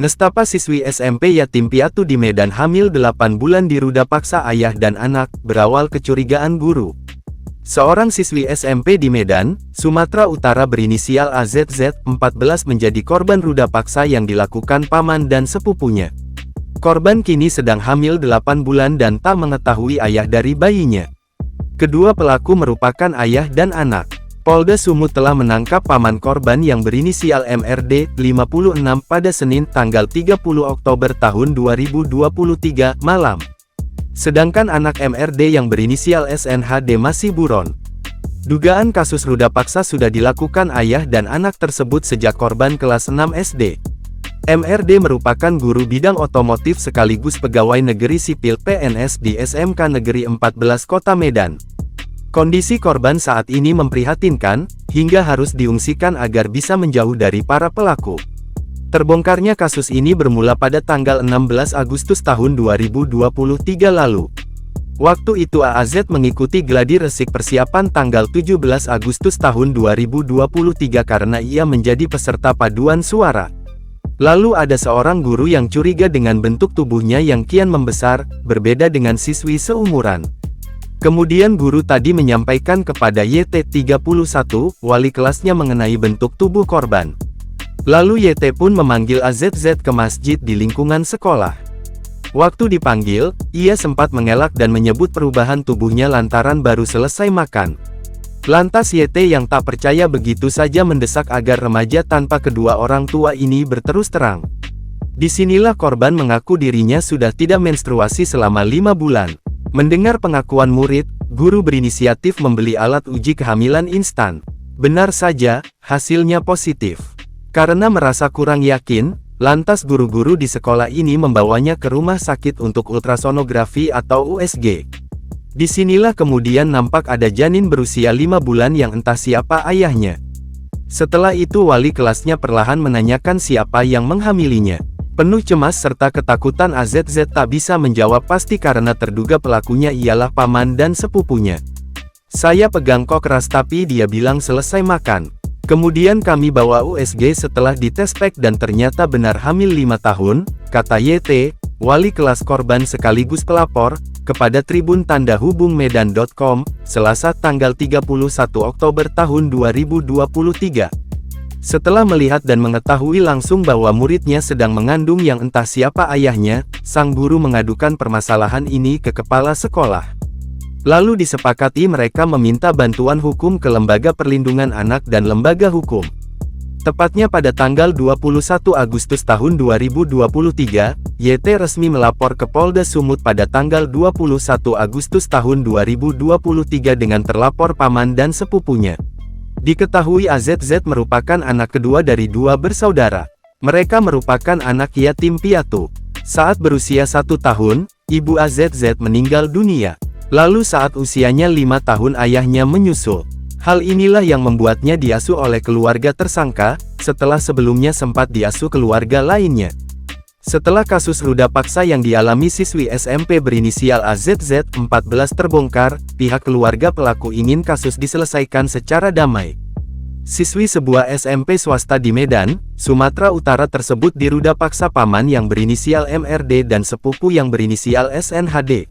Nestapa siswi SMP yatim piatu di Medan hamil 8 bulan diruda paksa ayah dan anak, berawal kecurigaan guru. Seorang siswi SMP di Medan, Sumatera Utara berinisial AZZ, 14 menjadi korban ruda paksa yang dilakukan paman dan sepupunya. Korban kini sedang hamil 8 bulan dan tak mengetahui ayah dari bayinya. Kedua pelaku merupakan ayah dan anak. Polda Sumut telah menangkap paman korban yang berinisial MRD, 56 pada Senin tanggal 30 Oktober tahun 2023 malam. Sedangkan anak MRD yang berinisial SNHD masih buron. Dugaan kasus ruda paksa sudah dilakukan ayah dan anak tersebut sejak korban kelas 6 SD. MRD merupakan guru bidang otomotif sekaligus pegawai negeri sipil PNS di SMK Negeri 14 Kota Medan. Kondisi korban saat ini memprihatinkan, hingga harus diungsikan agar bisa menjauh dari para pelaku. Terbongkarnya kasus ini bermula pada tanggal 16 Agustus tahun 2023 lalu. Waktu itu AAZ mengikuti gladi resik persiapan tanggal 17 Agustus tahun 2023 karena ia menjadi peserta paduan suara. Lalu ada seorang guru yang curiga dengan bentuk tubuhnya yang kian membesar, berbeda dengan siswi seumuran. Kemudian guru tadi menyampaikan kepada YT31, wali kelasnya mengenai bentuk tubuh korban. Lalu YT pun memanggil AZZ ke masjid di lingkungan sekolah. Waktu dipanggil, ia sempat mengelak dan menyebut perubahan tubuhnya lantaran baru selesai makan. Lantas YT yang tak percaya begitu saja mendesak agar remaja tanpa kedua orang tua ini berterus terang. Disinilah korban mengaku dirinya sudah tidak menstruasi selama 5 bulan. Mendengar pengakuan murid, guru berinisiatif membeli alat uji kehamilan instan. Benar saja, hasilnya positif. Karena merasa kurang yakin, lantas guru-guru di sekolah ini membawanya ke rumah sakit untuk ultrasonografi atau USG. Disinilah kemudian nampak ada janin berusia 5 bulan yang entah siapa ayahnya. Setelah itu wali kelasnya perlahan menanyakan siapa yang menghamilinya. Penuh cemas serta ketakutan AZZ tak bisa menjawab pasti karena terduga pelakunya ialah paman dan sepupunya. Saya pegang kok keras tapi dia bilang selesai makan. Kemudian kami bawa USG setelah dites pack dan ternyata benar hamil 5 tahun, kata YT, wali kelas korban sekaligus pelapor, kepada Tribun Tanda Hubung Medan.com, Selasa tanggal 31 Oktober tahun 2023. Setelah melihat dan mengetahui langsung bahwa muridnya sedang mengandung yang entah siapa ayahnya, sang guru mengadukan permasalahan ini ke kepala sekolah. Lalu disepakati mereka meminta bantuan hukum ke Lembaga Perlindungan Anak dan Lembaga Hukum. Tepatnya pada tanggal 21 Agustus tahun 2023, YT resmi melapor ke Polda Sumut pada tanggal 21 Agustus tahun 2023 dengan terlapor paman dan sepupunya. Diketahui AZZ merupakan anak kedua dari 2 bersaudara. Mereka merupakan anak yatim piatu. Saat berusia 1 tahun, ibu AZZ meninggal dunia. Lalu saat usianya 5 tahun ayahnya menyusul. Hal inilah yang membuatnya diasuh oleh keluarga tersangka, setelah sebelumnya sempat diasuh keluarga lainnya. Setelah kasus ruda paksa yang dialami siswi SMP berinisial AZZ 14 terbongkar, pihak keluarga pelaku ingin kasus diselesaikan secara damai. Siswi sebuah SMP swasta di Medan, Sumatera Utara tersebut diruda paksa paman yang berinisial MRD dan sepupu yang berinisial SNHD.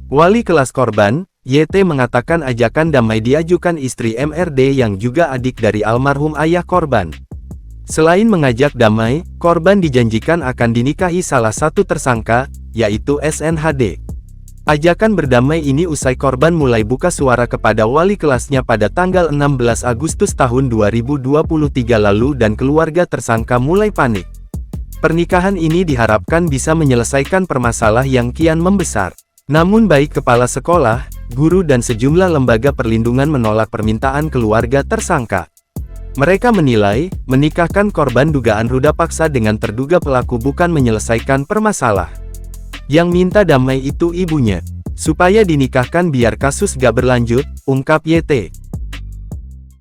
Wali kelas korban, YT mengatakan ajakan damai diajukan istri MRD yang juga adik dari almarhum ayah korban. Selain mengajak damai, korban dijanjikan akan dinikahi salah satu tersangka, yaitu SNHD. Ajakan berdamai ini usai korban mulai buka suara kepada wali kelasnya pada tanggal 16 Agustus tahun 2023 lalu dan keluarga tersangka mulai panik. Pernikahan ini diharapkan bisa menyelesaikan permasalahan yang kian membesar. Namun baik kepala sekolah, guru dan sejumlah lembaga perlindungan menolak permintaan keluarga tersangka. Mereka menilai, menikahkan korban dugaan ruda paksa dengan terduga pelaku bukan menyelesaikan permasalahan. Yang minta damai itu ibunya. Supaya dinikahkan biar kasus gak berlanjut, ungkap YT.